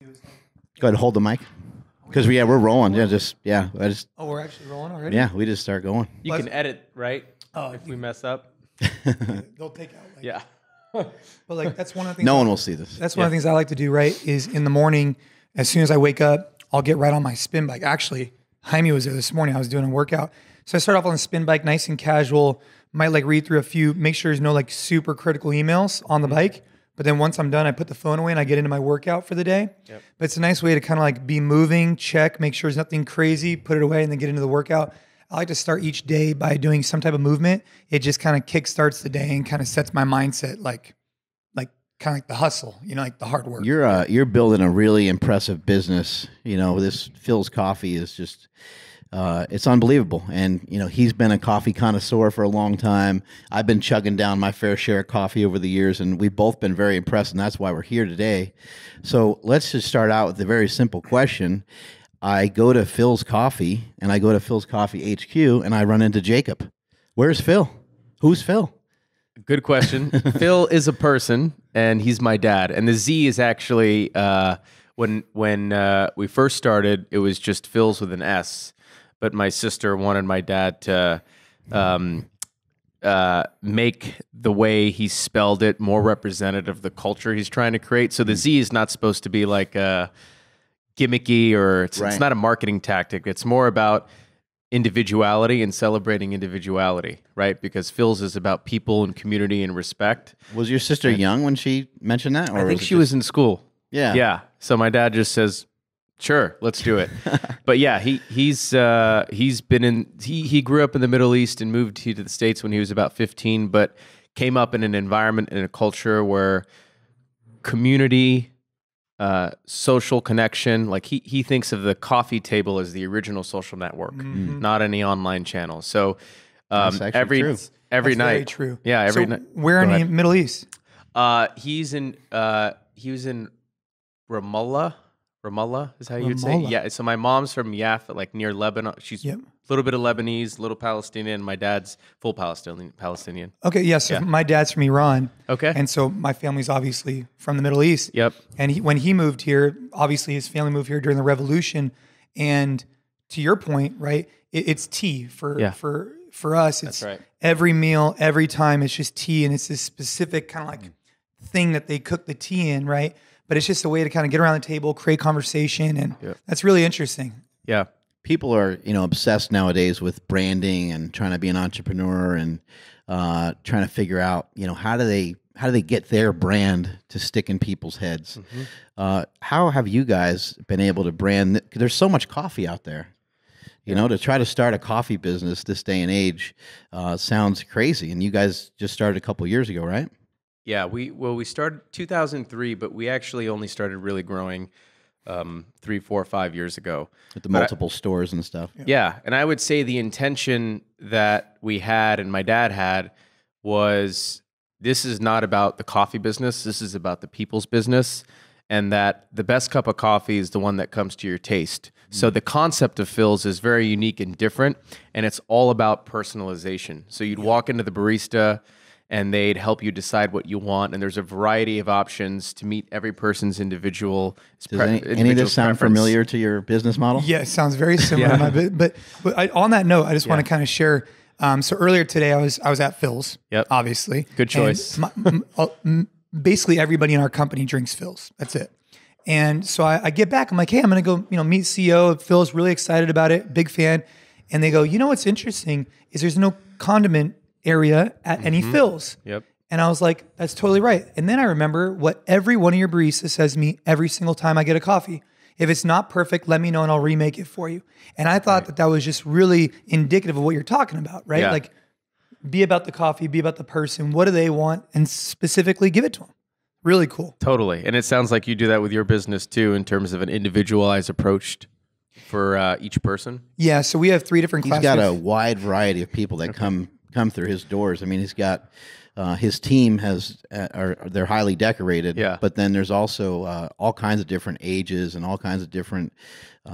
Go ahead and hold the mic. Because we're rolling. Oh, we're actually rolling already? Yeah, we just start going. You can edit, right? Oh, if we mess up. They'll take out. Like, Yeah. But like that's one of the things. No one will see this. That's one of the things I like to do. Right, is in the morning, as soon as I wake up, I'll get right on my spin bike. Actually, Jaime was there this morning. I was doing a workout, so I start off on the spin bike, nice and casual. Might like read through a few, make sure there's no like super critical emails on the bike. But then once I'm done, I put the phone away and I get into my workout for the day. Yep. But it's a nice way to kind of like be moving, check, make sure there's nothing crazy, put it away, and then get into the workout. I like to start each day by doing some type of movement. It just kind of kick starts the day and kind of sets my mindset like kind of like the hustle, like the hard work. You're building a really impressive business. This Philz Coffee is just it's unbelievable. And he's been a coffee connoisseur for a long time. I've been chugging down my fair share of coffee over the years, and we've both been very impressed, and that's why we're here today. So let's just start out with a very simple question. I go to Philz Coffee, and I go to Philz Coffee HQ, and I run into Jacob. Where's Phil? Who's Phil? Good question. Phil is a person, and he's my dad. And the Z is actually, when we first started, it was just Philz with an S. But my sister wanted my dad to make the way he spelled it more representative of the culture he's trying to create. So the Z is not supposed to be like gimmicky, or it's not a marketing tactic. It's more about individuality and celebrating individuality, right? Because Philz is about people and community and respect. Was your sister young when she mentioned that? Or I think she was in school. Yeah. Yeah. So my dad just says, sure, let's do it. But yeah, he grew up in the Middle East and moved to the States when he was about 15, but came up in an environment and a culture where community, social connection, like he thinks of the coffee table as the original social network, not any online channel. So every true. night, very true. Yeah, every so night. Where in the Middle East? He was in Ramallah. Ramallah is how you would say. Yeah. So my mom's from Yafa, like near Lebanon. She's a little bit of Lebanese, a little Palestinian. My dad's full Palestinian. Okay. Yeah. So my dad's from Iran. Okay. And so my family's obviously from the Middle East. Yep. And when he moved here, obviously his family moved here during the revolution. And to your point, right, it's tea for us. It's That's right. Every meal, every time, it's just tea. And it's this specific kind of like thing that they cook the tea in, right? But it's just a way to kind of get around the table, create conversation, and that's really interesting. Yeah. People are, obsessed nowadays with branding and trying to be an entrepreneur and trying to figure out, how do they get their brand to stick in people's heads? How have you guys been able to brand? There's so much coffee out there. To try to start a coffee business this day and age sounds crazy. And you guys just started a couple years ago, right? Yeah, we started 2003, but we actually only started really growing 3, 4, 5 years ago. With the multiple stores and stuff. Yeah, and I would say the intention that we had and my dad had was, this is not about the coffee business, this is about the people's business, and that the best cup of coffee is the one that comes to your taste. So the concept of Philz is very unique and different, and it's all about personalization. So you'd walk into the barista, and they'd help you decide what you want. And there's a variety of options to meet every person's individual. Does any of this sound familiar to your business model? Yeah, it sounds very similar. But on that note, I just want to kind of share. So earlier today, I was at Philz. Yep. Obviously, good choice. Basically, everybody in our company drinks Philz. That's it. And so I get back. I'm like, hey, I'm going to go, meet CEO of Philz. Really excited about it. Big fan. And they go, what's interesting is there's no condiment area at any Philz. Yep. And I was like, that's totally right. And then I remember what every one of your baristas says to me every single time I get a coffee. If it's not perfect, let me know and I'll remake it for you. And I thought that was just really indicative of what you're talking about, right? Yeah. Like, be about the coffee, be about the person. What do they want? And specifically give it to them. Really cool. Totally. And it sounds like you do that with your business too, in terms of an individualized approach for each person. Yeah. So we have 3 different classes. He's got a wide variety of people that come through his doors. I mean, he's got his team they're highly decorated. Yeah. But then there's also all kinds of different ages and all kinds of different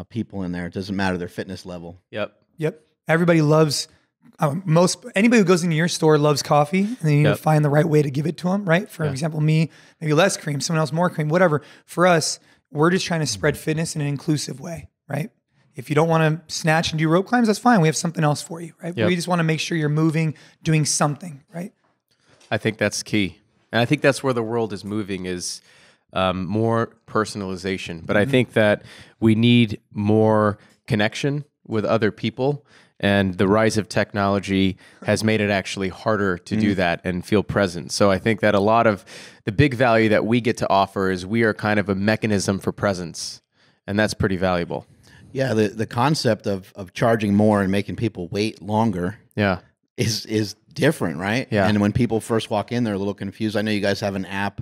people in there. It doesn't matter their fitness level. Yep. Everybody loves anybody who goes into your store loves coffee, and then you need to find the right way to give it to them, right? For example, me, maybe less cream, someone else more cream, whatever. For us, we're just trying to spread fitness in an inclusive way, right? If you don't want to snatch and do rope climbs, that's fine. We have something else for you, right? Yep. We just want to make sure you're moving, doing something, right? I think that's key. And I think that's where the world is moving is more personalization. But I think that we need more connection with other people. And the rise of technology has made it actually harder to do that and feel present. So I think that a lot of the big value that we get to offer is we are kind of a mechanism for presence. And that's pretty valuable. Yeah, the concept of charging more and making people wait longer is different, right? Yeah. And when people first walk in, they're a little confused. I know you guys have an app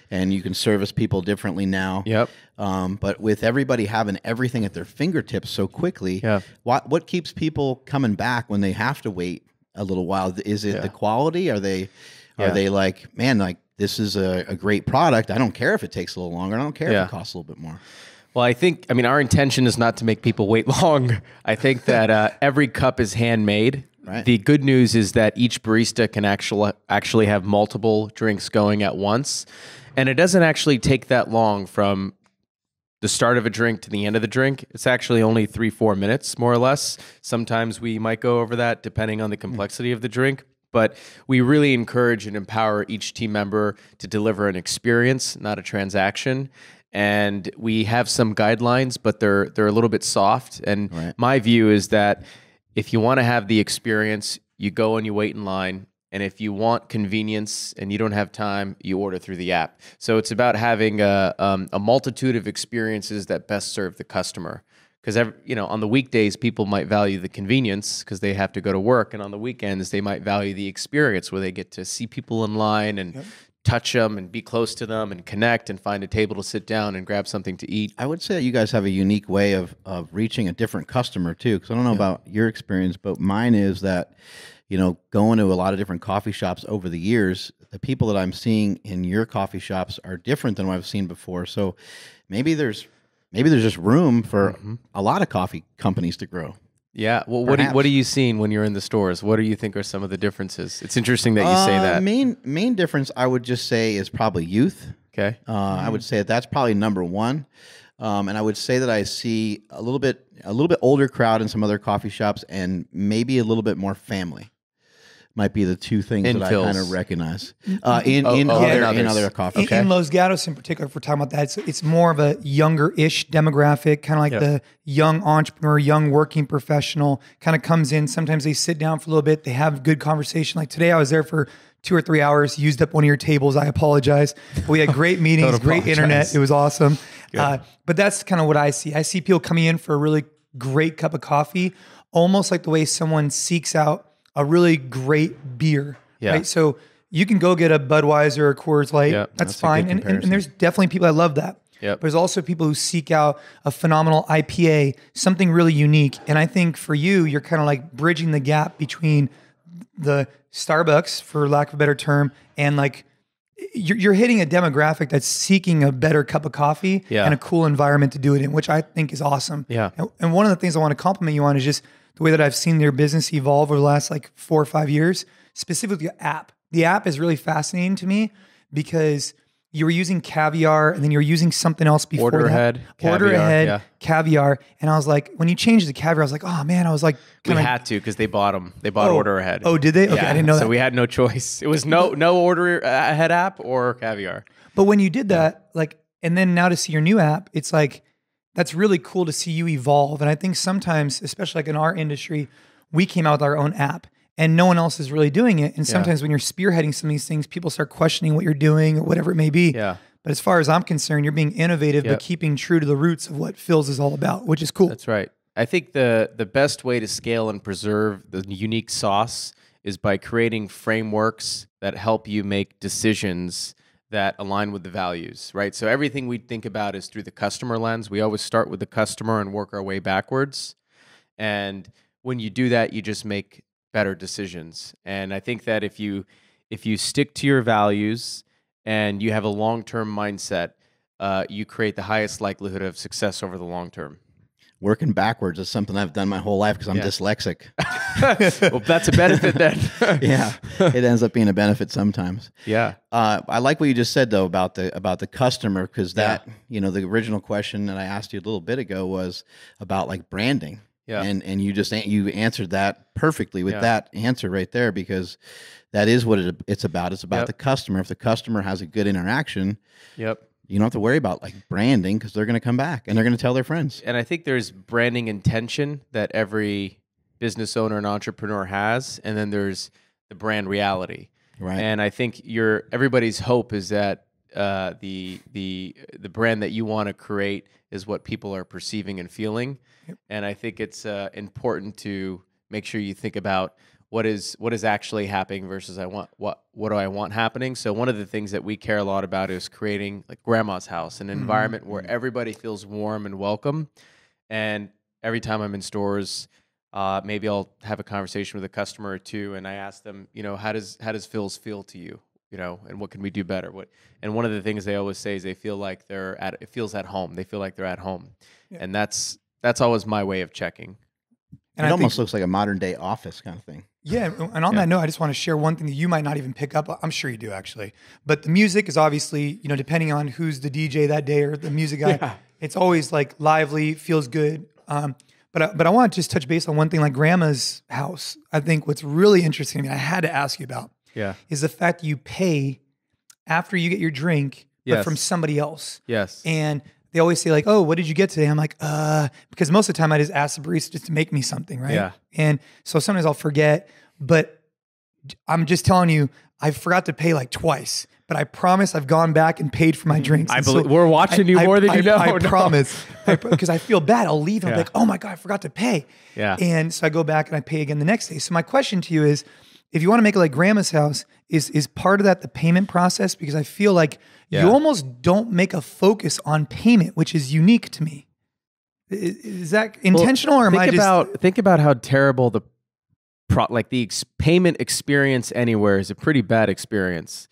and you can service people differently now. Yep. But with everybody having everything at their fingertips so quickly, what keeps people coming back when they have to wait a little while? Is it the quality? Are they like, man, like this is a great product. I don't care if it takes a little longer. I don't care if it costs a little bit more. Well, I mean, our intention is not to make people wait long. I think that every cup is handmade. Right. The good news is that each barista can actually have multiple drinks going at once. And it doesn't actually take that long from the start of a drink to the end of the drink. It's actually only 3-4 minutes, more or less. Sometimes we might go over that depending on the complexity of the drink. But we really encourage and empower each team member to deliver an experience, not a transaction. And we have some guidelines, but they're a little bit soft. And my view is that if you want to have the experience, you go and you wait in line. And if you want convenience and you don't have time, you order through the app. So it's about having a multitude of experiences that best serve the customer. Because on the weekdays, people might value the convenience because they have to go to work. And on the weekends, they might value the experience where they get to see people in line and touch them and be close to them and connect and find a table to sit down and grab something to eat. I would say that you guys have a unique way of reaching a different customer too. Because I don't know about your experience, but mine is that, going to a lot of different coffee shops over the years, the people that I'm seeing in your coffee shops are different than what I've seen before. So maybe there's just room for a lot of coffee companies to grow. Yeah. Well, what are you seeing when you're in the stores? What do you think are some of the differences? It's interesting that you say that. Main difference, I would just say, is probably youth. Okay. I would say that's probably number one. And I would say that I see a little bit older crowd in some other coffee shops, and maybe a little bit more family. Might be the two things that I kind of recognize in other coffee shops. In Los Gatos in particular, if we're talking about that, it's more of a younger-ish demographic, kind of like the young entrepreneur, young working professional kind of comes in. Sometimes they sit down for a little bit. They have good conversation. Like today I was there for 2 or 3 hours, used up one of your tables. I apologize. But we had great meetings, great internet. It was awesome. But that's kind of what I see. I see people coming in for a really great cup of coffee, almost like the way someone seeks out a really great beer, right? So you can go get a Budweiser or Coors Light. That's fine. And there's definitely people that love that. But there's also people who seek out a phenomenal IPA, something really unique. And I think for you, you're kind of like bridging the gap between the Starbucks, for lack of a better term, and like you're hitting a demographic that's seeking a better cup of coffee and a cool environment to do it in, which I think is awesome. And one of the things I want to compliment you on is just the way that I've seen your business evolve over the last like 4 or 5 years, specifically the app. The app is really fascinating to me because you were using Caviar and then you were using something else before Order that. ahead, Caviar. And I was like, when you changed the Caviar, I was like, oh man, I was like, we had to because they bought them. They bought Order Ahead. Oh, did they? Okay, I didn't know that. So we had no choice. It was no Order Ahead app or Caviar. But when you did that, like, and then now to see your new app, it's like, that's really cool to see you evolve. And I think sometimes, especially like in our industry, we came out with our own app and no one else is really doing it. And sometimes when you're spearheading some of these things, people start questioning what you're doing or whatever it may be. But as far as I'm concerned, you're being innovative, but keeping true to the roots of what Philz is all about, which is cool. That's right. I think the best way to scale and preserve the unique sauce is by creating frameworks that help you make decisions that align with the values, right? So everything we think about is through the customer lens. We always start with the customer and work our way backwards. And when you do that, you just make better decisions. And I think that if you stick to your values and you have a long-term mindset, you create the highest likelihood of success over the long term. working backwards is something I've done my whole life because I'm dyslexic. Well, that's a benefit then. Yeah, it ends up being a benefit sometimes. Yeah. I like what you just said though about the customer, because that the original question that I asked you a little bit ago was about like branding. Yeah. And you answered that perfectly with that answer right there, because that is what it's about. It's about the customer. If the customer has a good interaction, you don't have to worry about like branding, because they're going to come back and they're going to tell their friends. And I think there's branding intention that every business owner and entrepreneur has, and then there's the brand reality. Right. And I think everybody's hope is that the brand that you want to create is what people are perceiving and feeling. Yep. And I think it's important to make sure you think about what is actually happening versus what do I want happening. So one of the things that we care a lot about is creating like grandma's house, an environment where everybody feels warm and welcome. And every time I'm in stores, maybe I'll have a conversation with a customer or two, and I ask them, how does Philz feel to you? And what can we do better? And one of the things they always say is they feel like it feels at home. They feel like they're at home. Yeah. And that's always my way of checking. And it almost looks like a modern day office kind of thing. Yeah. And on that note, I just want to share one thing that you might not even pick up. I'm sure you do actually, but the music is obviously, depending on who's the DJ that day or the music guy, it's always like lively, feels good. But I want to just touch base on one thing, like grandma's house. I think what's really interesting, I had to ask you about, is the fact that you pay after you get your drink, but from somebody else. Yes. And they always say like, oh, what did you get today? I'm like, because most of the time I just ask the barista just to make me something, right? Yeah. And so sometimes I'll forget, but I'm just telling you, I forgot to pay like twice. But I promise I've gone back and paid for my drinks. I believe we're watching you more than you know. I promise. Because I feel bad. I'll leave and I'm like, oh my God, I forgot to pay. Yeah. And so I go back and I pay again the next day. So my question to you is, if you want to make it like grandma's house, is part of that the payment process? Because I feel like you almost don't make a focus on payment, which is unique to me. Is that intentional, or am I just... Think about how terrible the payment experience anywhere is a pretty bad experience.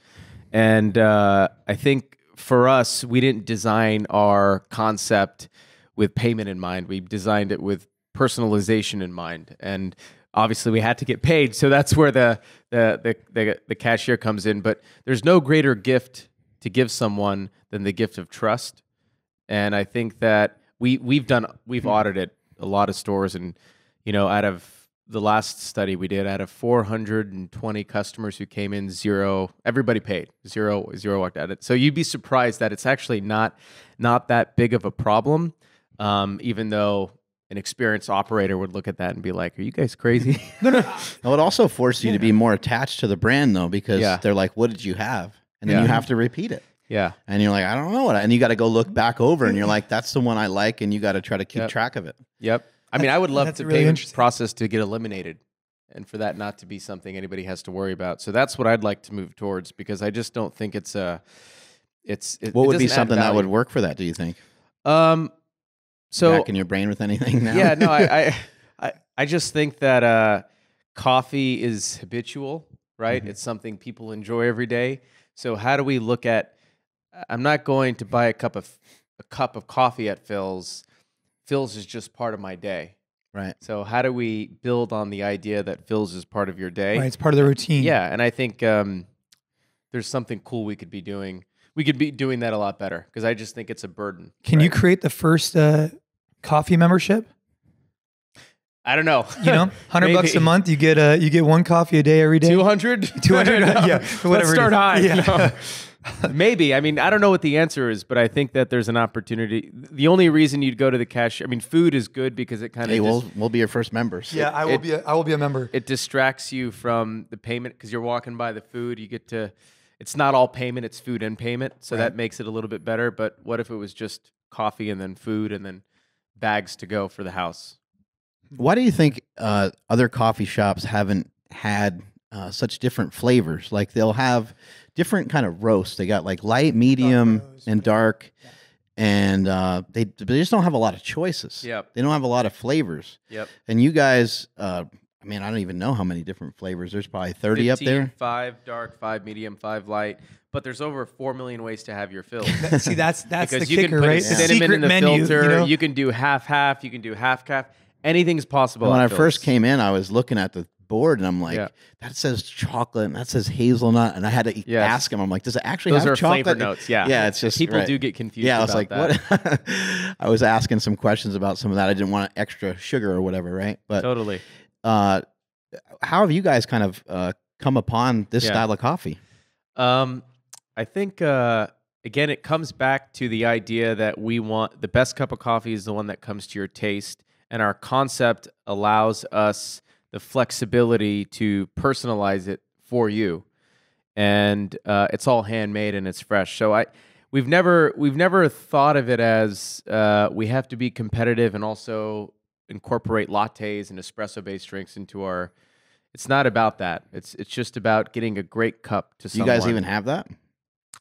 And I think for us, we didn't design our concept with payment in mind. We designed it with personalization in mind. And obviously we had to get paid. So that's where the cashier comes in. But there's no greater gift to give someone than the gift of trust. And I think that we've audited a lot of stores, and out of the last study we did, out of 420 customers who came in, everybody paid. Zero walked out. So you'd be surprised that it's actually not that big of a problem, even though an experienced operator would look at that and be like, are you guys crazy? No. It would also force you to be more attached to the brand, though, because they're like, what did you have? And then you have to repeat it. Yeah. And you're like, I don't know and you got to go look back over, and you're like, that's the one I like, and you got to try to keep track of it. Yep. I mean, I would love the payment process to get eliminated, and for that not to be something anybody has to worry about. So that's what I'd like to move towards, because I just don't think what would be something that would work for that, do you think? So back in your brain with anything now? Yeah, no, I just think that coffee is habitual, right? Mm-hmm. It's something people enjoy every day. So how do we look at, I'm not going to buy a cup of coffee at Philz. Philz is just part of my day. Right. So how do we build on the idea that Philz is part of your day? Right, it's part of the routine. Yeah, and I think there's something cool we could be doing. We could be doing that a lot better, because I just think it's a burden. Can you create the first coffee membership? I don't know. $100 a month, you get one coffee a day every day. 200? 200? Yeah. Whatever. Let's start high. Yeah. Maybe. I mean, I don't know what the answer is, but I think that there's an opportunity. The only reason you'd go to the cashier, I mean, food is good because it kind of... Hey, we'll be your first members. Yeah, I will be a member. It distracts you from the payment, because you're walking by the food. You get to... It's not all payment, it's food and payment. So that makes it a little bit better. But what if it was just coffee and then food and then bags to go for the house? Why do you think other coffee shops haven't had such different flavors? Like they'll have different kind of roasts. They got like light, medium, and dark. Yeah. And they just don't have a lot of choices. Yep. They don't have a lot of flavors. Yep. And you guys, I I mean, I don't even know how many different flavors. There's probably 30 up there. 5 dark, 5 medium, 5 light. But there's over 4 million ways to have your fills. See, that's because the you kicker, can put right? cinnamon Secret in the menu, filter. you know? You can do half-half. You can do half-calf. Anything's possible. When at I Philz. first came in, I was looking at the board and I'm like, Yeah. that says chocolate and that says hazelnut. And I had to Yes. ask him, I'm like, does it actually Those have are chocolate? flavor notes. Yeah. Yeah, it's just people right. do get confused. Yeah, I was about like, that. what? I was asking some questions about some of that. I didn't want extra sugar or whatever, right? But Totally. how have you guys kind of come upon this Yeah. style of coffee? I think again, it comes back to the idea that we want the best cup of coffee is the one that comes to your taste, and our concept allows us the flexibility to personalize it for you, and it's all handmade and it's fresh. So we've never thought of it as we have to be competitive and also incorporate lattes and espresso based drinks into our. It's not about that. It's just about getting a great cup to Do you someone. guys even have that?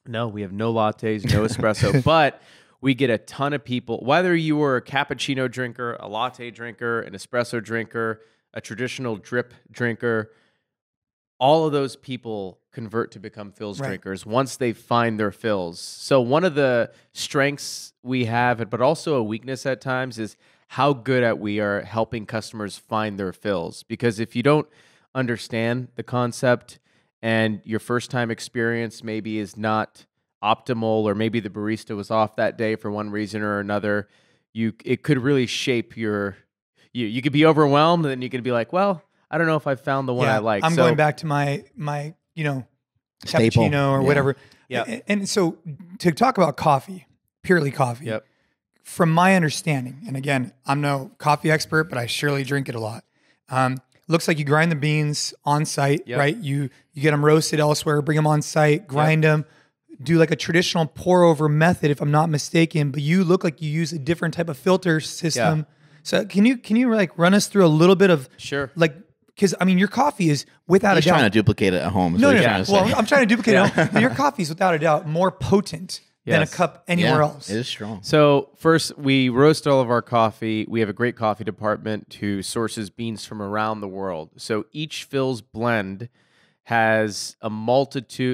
No, we have no lattes, no espresso, but we get a ton of people, whether you were a cappuccino drinker, a latte drinker, an espresso drinker, a traditional drip drinker, all of those people convert to become Philz drinkers once they find their fills. So one of the strengths we have, but also a weakness at times, is how good at we are helping customers find their fills. Because if you don't understand the concept and your first time experience maybe is not optimal, or maybe the barista was off that day for one reason or another, it could really shape your you could be overwhelmed, and then you could be like, well, I don't know if I found the one I like. I'm going back to my Staple. cappuccino or Yeah. whatever. Yeah. And so to talk about coffee, purely coffee. Yep. From my understanding, and again, I'm no coffee expert, but I surely drink it a lot. Looks like you grind the beans on site, Yep. right? You get them roasted elsewhere, bring them on site, grind them, do like a traditional pour over method, if I'm not mistaken. But you look like you use a different type of filter system. Yeah. So can you like run us through a little bit of Sure. like, because I mean your coffee is without He's a doubt. trying to duplicate it at home. is No, what no, he's no. trying to Well, say. I'm trying to duplicate it. Your coffee is without a doubt more potent than a Yes. cup anywhere Yeah, else. It is strong. So first, we roast all of our coffee. We have a great coffee department who sources beans from around the world. So each Philz blend has a multiple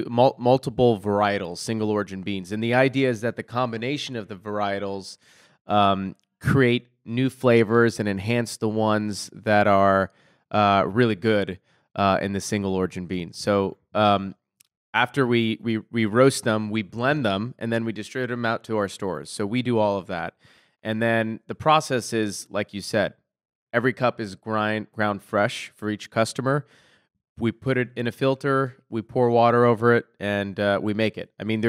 varietals, single origin beans. And the idea is that the combination of the varietals create new flavors and enhance the ones that are really good in the single origin beans. So after we roast them, we blend them, and then we distribute them out to our stores. So we do all of that. And then the process is, like you said, every cup is ground fresh for each customer. We put it in a filter, we pour water over it, and we make it. I mean,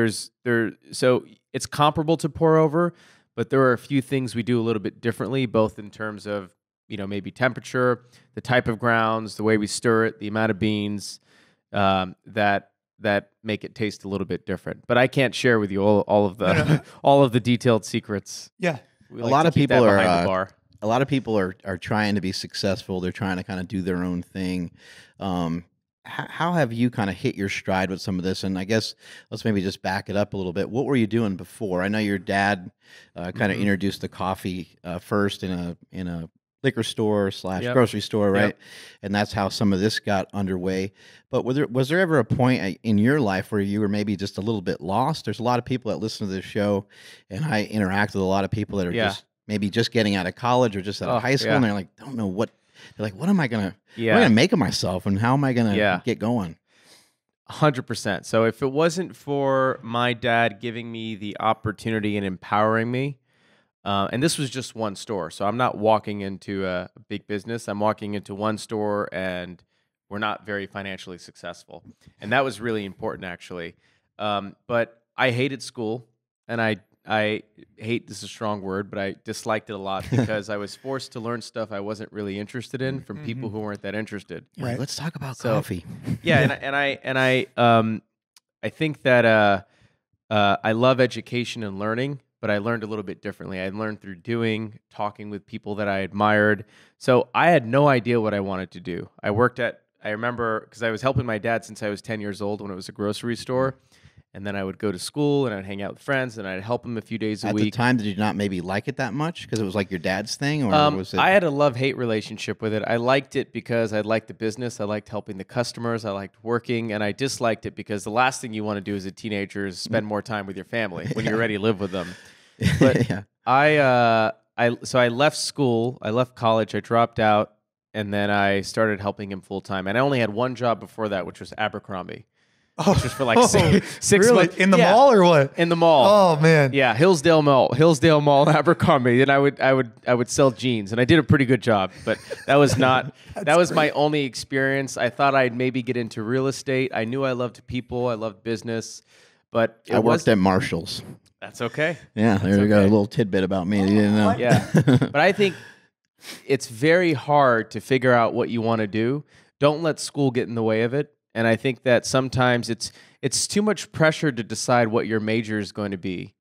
so it's comparable to pour over, but there are a few things we do a little bit differently, both in terms of, maybe temperature, the type of grounds, the way we stir it, the amount of beans, that make it taste a little bit different. But I can't share with you all of the all of the detailed secrets. Yeah. We A like lot to of keep that people behind are the bar. a lot of people are trying to be successful. They're trying to kind of do their own thing. How have you kind of hit your stride with some of this? And I guess let's maybe just back it up a little bit. What were you doing before? I know your dad kind of introduced the coffee first in a liquor store / Yep. grocery store, right? Yep. And that's how some of this got underway. But was there ever a point in your life where you were maybe just a little bit lost? There's a lot of people that listen to this show, and I interact with a lot of people that are just maybe just getting out of college or just out of high school, and they're like, don't know what. They're like, what am I gonna make of myself, and how am I gonna get going? 100%. So if it wasn't for my dad giving me the opportunity and empowering me, and this was just one store, so I'm not walking into a big business. I'm walking into one store, and we're not very financially successful, and that was really important, actually. But I hated school, and I hate, this is a strong word, but I disliked it a lot because I was forced to learn stuff I wasn't really interested in from people who weren't that interested. Right. Let's talk about coffee. Yeah, I think that I love education and learning, but I learned a little bit differently. I learned through doing, talking with people that I admired. So I had no idea what I wanted to do. I remember, because I was helping my dad since I was 10 years old when it was a grocery store. And then I would go to school and I'd hang out with friends and I'd help him a few days a At week. the time, did you not maybe like it that much because it was like your dad's thing, or was it? I had a love-hate relationship with it. I liked it because I liked the business. I liked helping the customers. I liked working, and I disliked it because the last thing you want to do as a teenager is spend more time with your family when you're ready to live with them. But so I left school. I left college. I dropped out, and then I started helping him full time. And I only had one job before that, which was Abercrombie. Oh, Which was for like six really? months. In the mall or what? In the mall. Oh man. Yeah, Hillsdale Mall, and Abercrombie. And I would sell jeans, and I did a pretty good job. But that was not that was my only experience. I thought I'd maybe get into real estate. I knew I loved people, I loved business, but I worked at Marshall's. That's okay. Yeah, there you go. A little tidbit about me. You didn't know. Yeah, but I think it's very hard to figure out what you want to do. Don't let school get in the way of it. And I think that sometimes it's too much pressure to decide what your major is going to be.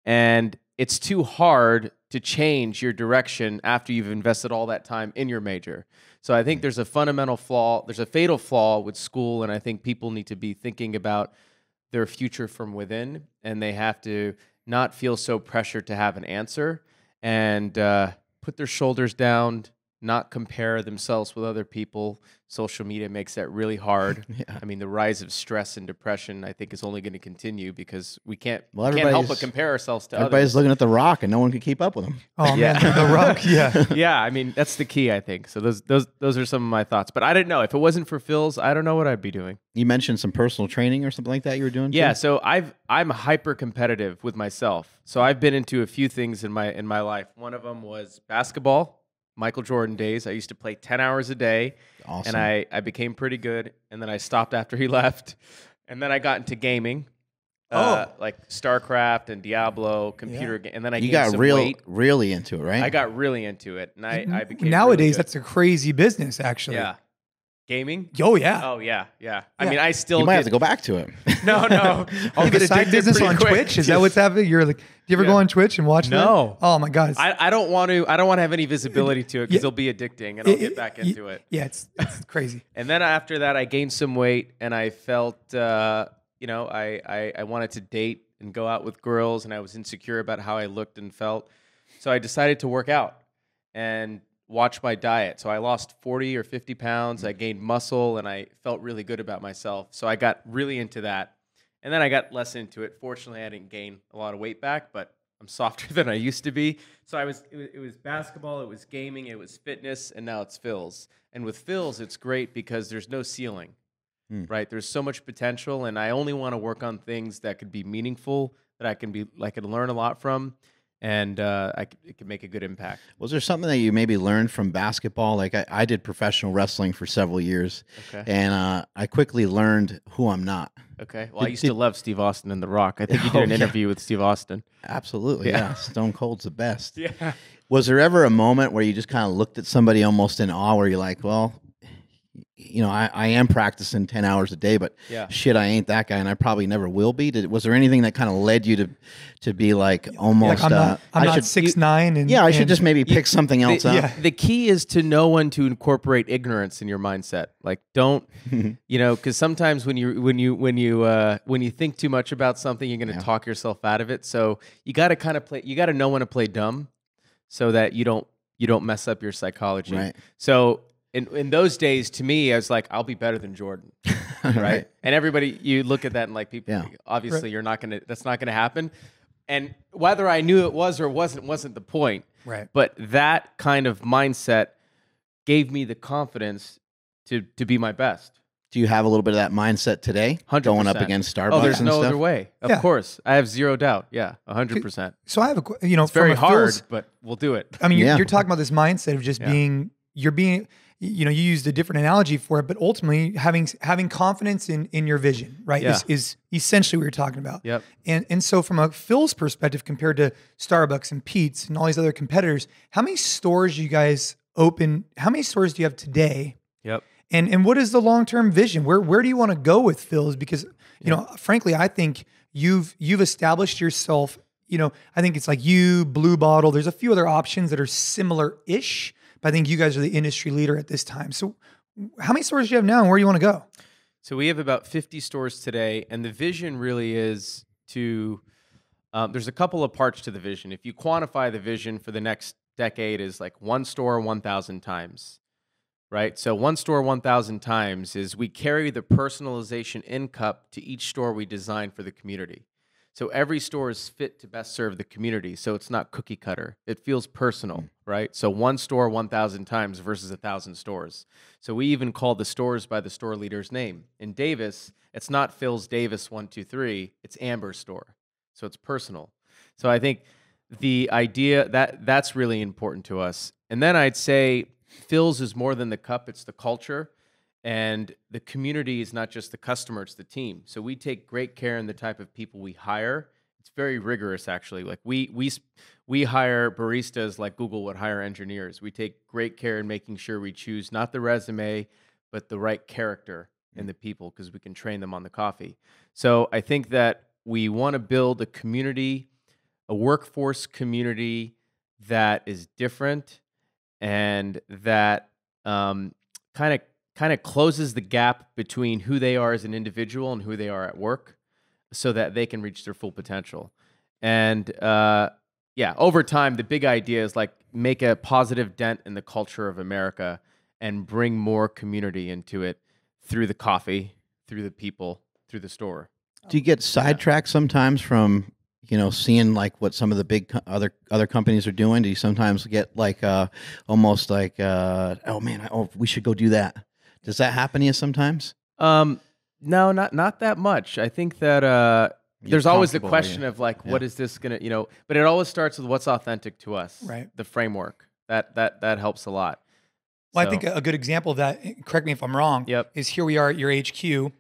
And it's too hard to change your direction after you've invested all that time in your major. So I think there's a fundamental flaw, there's a fatal flaw with school, and I think people need to be thinking about their future from within, and they have to not feel so pressured to have an answer and put their shoulders down, not compare themselves with other people. Social media makes that really hard. Yeah. I mean, the rise of stress and depression, I think, is only going to continue because we can't help everybody's- but compare ourselves to Everybody's others. looking at The Rock, and no one can keep up with him. Oh Yeah. man, The Rock. Yeah. Yeah, I mean, that's the key, I think. So those are some of my thoughts. But I didn't know. If it wasn't for Philz, I don't know what I'd be doing. You mentioned some personal training or something like that you were doing. Yeah, too? so I'm hyper competitive with myself. So I've been into a few things in my life. One of them was basketball. Michael Jordan days. I used to play 10 hours a day. Awesome. And I became pretty good. And then I stopped after he left. And then I got into gaming. Like StarCraft and Diablo, computer game. And then I You gained got some weight. really into it, right? I got really into it. And I became Nowadays, really good. that's a crazy business, actually. Yeah. Gaming? Oh yeah. Oh, yeah. I Yeah. mean, I still You might have get- to go back to it. No. I'll You have get a side addicted business pretty on quick. Twitch? Is that what's happening? You're like, do you ever go on Twitch and watch that? No. Oh my God. I don't want to have any visibility to it because it'll be addicting and I'll get back into it. Yeah, it's crazy. And then after that, I gained some weight and I felt, I wanted to date and go out with girls and I was insecure about how I looked and felt. So I decided to work out and watch my diet. So I lost 40 or 50 pounds. I gained muscle and I felt really good about myself. So I got really into that. And then I got less into it. Fortunately, I didn't gain a lot of weight back, but I'm softer than I used to be. So it was basketball, it was gaming, it was fitness, and now it's Philz. And with Philz, it's great because there's no ceiling, right? There's so much potential, and I only want to work on things that could be meaningful, that I can learn a lot from, and it can make a good impact. Was there something that you maybe learned from basketball? Like I did professional wrestling for several years, Okay. and I quickly learned who I'm not. Okay. Well, I used to love Steve Austin and The Rock. I think you did an interview with Steve Austin. Absolutely, yeah. Stone Cold's the best. Yeah. Was there ever a moment where you just kind of looked at somebody almost in awe, where you're like, well, I am practicing 10 hours a day, but Yeah. shit, I ain't that guy, and I probably never will be. Was there anything that kind of led you to be like almost? Like I'm not 6'9", and I should just maybe pick something else up. yeah. The key is to know when to incorporate ignorance in your mindset. Like, don't, because sometimes when you think too much about something, you're going to talk yourself out of it. So you got to you got to know when to play dumb, so that you don't mess up your psychology. Right. So in those days, to me, I was like, I'll be better than Jordan, right? And everybody, you look at that and like people, obviously, that's not gonna happen. And whether I knew it was or wasn't the point. Right. But that kind of mindset gave me the confidence to be my best. Do you have a little bit of that mindset today? 100%. Going up against Starbucks. Oh, there's and no stuff? other way. Of Yeah. course, I have zero doubt. Yeah, 100%. So I have It's very hard, but we'll do it. I mean, Yeah. you're talking about this mindset of just you're being, you used a different analogy for it, but ultimately having confidence in your vision, right? Yeah. Is essentially what you're talking about. Yep. And so from a Phil's perspective, compared to Starbucks and Pete's and all these other competitors, how many stores do you guys open? How many stores do you have today? Yep. And what is the long-term vision? Where do you want to go with Phil's? Because, frankly, I think you've established yourself, I think it's like you, Blue Bottle, there's a few other options that are similar-ish, but I think you guys are the industry leader at this time. So how many stores do you have now and where do you want to go? So we have about 50 stores today, and the vision really is to, there's a couple of parts to the vision. If you quantify the vision for the next decade is like one store 1,000 times, right? So one store 1,000 times is we carry the personalization in cup to each store we design for the community. So every store is fit to best serve the community. So it's not cookie cutter. It feels personal, right? So one store 1,000 times versus 1,000 stores. So we even call the stores by the store leader's name. In Davis, it's not Philz Davis 123, it's Amber's store. So it's personal. So I think the idea that's really important to us. And then I'd say Philz is more than the cup, it's the culture. And the community is not just the customer, it's the team. So we take great care in the type of people we hire. It's very rigorous, actually. Like we hire baristas like Google would hire engineers. We take great care in making sure we choose not the resume, but the right character in the people, because we can train them on the coffee. So I think that we want to build a community, a workforce community that is different and that kind of closes the gap between who they are as an individual and who they are at work, so that they can reach their full potential. And over time, the big idea is like make a positive dent in the culture of America and bring more community into it through the coffee, through the people, through the store. Do you get sidetracked sometimes from, seeing like what some of the big other companies are doing? Do you sometimes get like almost like, oh man, we should go do that? Does that happen to you sometimes? No, not that much. I think that there's always the question of like, what is this gonna, but it always starts with what's authentic to us, right? The framework that helps a lot. Well, I think a good example of that, correct me if I'm wrong, is here we are at your HQ.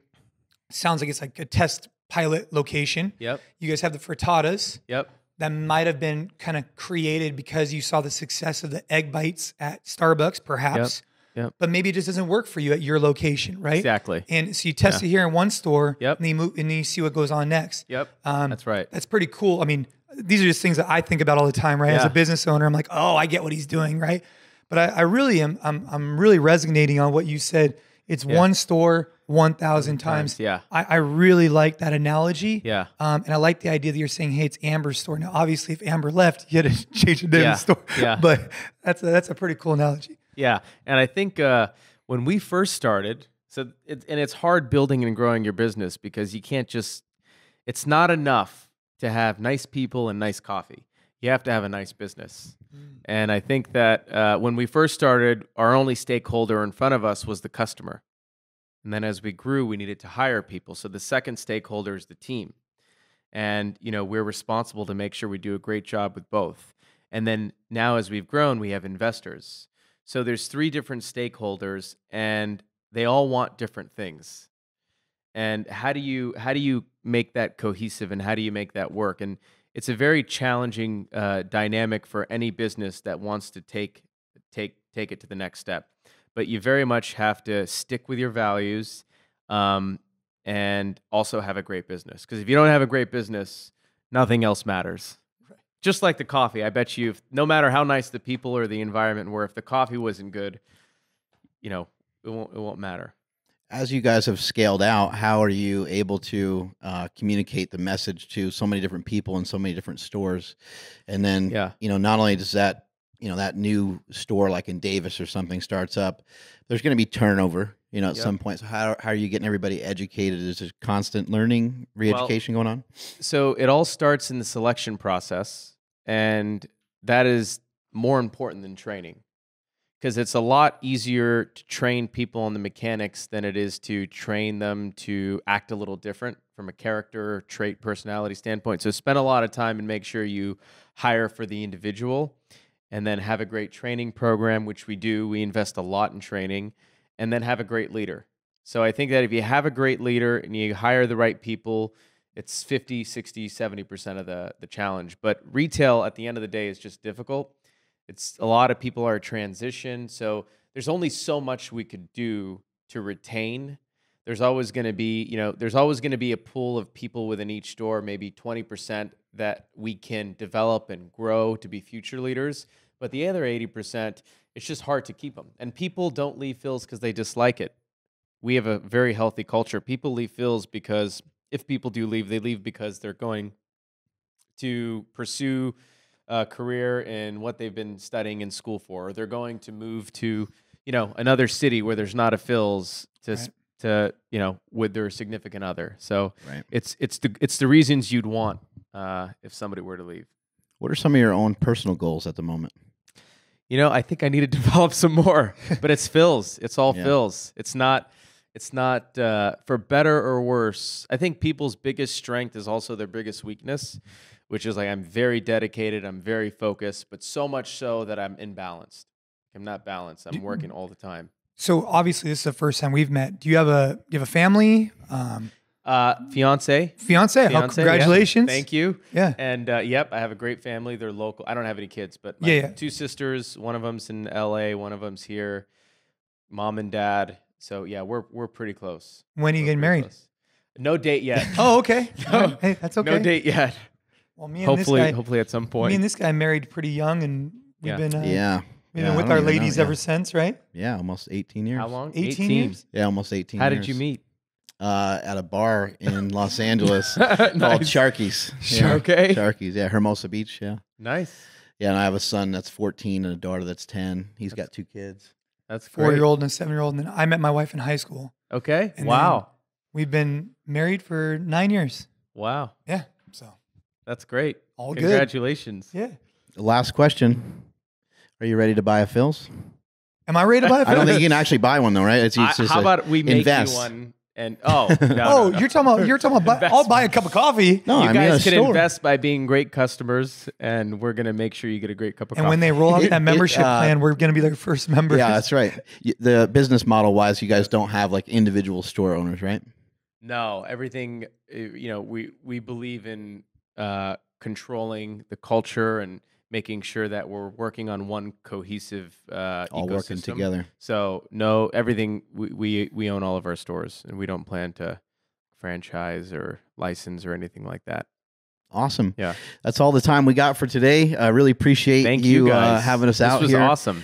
Sounds like it's like a test pilot location. Yep. You guys have the frittatas. Yep. That might have been kind of created because you saw the success of the egg bites at Starbucks, perhaps. Yep. But maybe it just doesn't work for you at your location, right? Exactly. And so you test it here in one store, Yep. and then you see what goes on next. Yep. That's right. That's pretty cool. I mean, these are just things that I think about all the time, right? As a business owner, I'm like, oh, I get what he's doing, right? But I really am. I'm really resonating on what you said. It's one store 1,000 times. Yeah. I really like that analogy. Yeah. And I like the idea that you're saying, hey, it's Amber's store. Now, obviously, if Amber left, you had to change the name of the store. Yeah. But that's a pretty cool analogy. Yeah. And I think when we first started, it's hard building and growing your business because you can't just, it's not enough to have nice people and nice coffee. You have to have a nice business. And I think that when we first started, our only stakeholder in front of us was the customer. And then as we grew, we needed to hire people. So the second stakeholder is the team. And, we're responsible to make sure we do a great job with both. And then now as we've grown, we have investors. So there's 3 different stakeholders and they all want different things. And how do you make that cohesive and how do you make that work? And it's a very challenging dynamic for any business that wants to take it to the next step. But you very much have to stick with your values and also have a great business. Because if you don't have a great business, nothing else matters. Right. Just like the coffee, I bet you, no matter how nice the people or the environment were, if the coffee wasn't good, it won't matter. As you guys have scaled out, how are you able to communicate the message to so many different people in so many different stores? And then, not only does that, that new store like in Davis or something starts up, there's going to be turnover, at some point. So how are you getting everybody educated? Is there constant learning, re-education going on? So it all starts in the selection process, and that is more important than training. Because it's a lot easier to train people on the mechanics than it is to train them to act a little different from a character, trait, personality standpoint. So spend a lot of time and make sure you hire for the individual and then have a great training program, which we do. We invest a lot in training, and then have a great leader. So I think that if you have a great leader and you hire the right people, it's 50, 60, 70% of the challenge. But retail at the end of the day is just difficult. It's a lot of people are transition, so there's only so much we could do to retain. There's always going to be, a pool of people within each store, maybe 20% that we can develop and grow to be future leaders. But the other 80%, it's just hard to keep them. And people don't leave Philz because they dislike it. we have a very healthy culture. People leave Philz because if people do leave, they leave because they're going to pursue a career in what they've been studying in school for, or they're going to move to, another city where there's not a Philz to with their significant other. So it's the reasons you'd want if somebody were to leave. What are some of your own personal goals at the moment? I think I need to develop some more, but it's Philz. It's all Philz. It's not for better or worse. I think people's biggest strength is also their biggest weakness, which is like, I'm very dedicated, I'm very focused, but so much so that I'm imbalanced. I'm not balanced. I'm working all the time. So obviously this is the first time we've met. Do you have a family? Fiance. Oh, congratulations. Yeah. Thank you. Yeah. And yep, I have a great family. They're local. I don't have any kids, but my two sisters, one of them's in LA, one of them's here, mom and dad. So yeah, we're pretty close. When are you getting married? Close. No date yet. Oh, okay. No, hey, that's okay. No date yet. Well, me and hopefully at some point. Me and this guy married pretty young, and we've been we've been with our ladies ever since, right? Yeah, almost 18 years. How long? 18 years? Yeah, almost 18 How years. did you meet? At a bar in Los Angeles called Sharky's. Okay. Sharky's, yeah, Hermosa Beach, yeah. Nice. Yeah, and I have a son that's 14 and a daughter that's 10. He's got 2 kids. That's great. 4-year-old and a 7-year-old. And then I met my wife in high school. Okay. And wow. We've been married for 9 years. Wow. Yeah. So that's great. All Congratulations. good. Yeah. Last question. Are you ready to buy a Philz? Am I ready to buy a Philz? I don't think you can actually buy one though, right? It's just how about we make invest. you one? And no. You're talking about I'll buy a cup of coffee. No, you guys can invest by being great customers, and we're gonna make sure you get a great cup of coffee. And when they roll out that membership plan, we're gonna be their first members. Yeah, that's right. The business model wise, you guys don't have like individual store owners, right? No, everything. We believe in controlling the culture and making sure that we're working on one cohesive all ecosystem. Working together. So no, everything we own all of our stores, and we don't plan to franchise or license or anything like that. Awesome. Yeah, that's all the time we got for today. I really appreciate Thank you guys. Having us out here. This was awesome.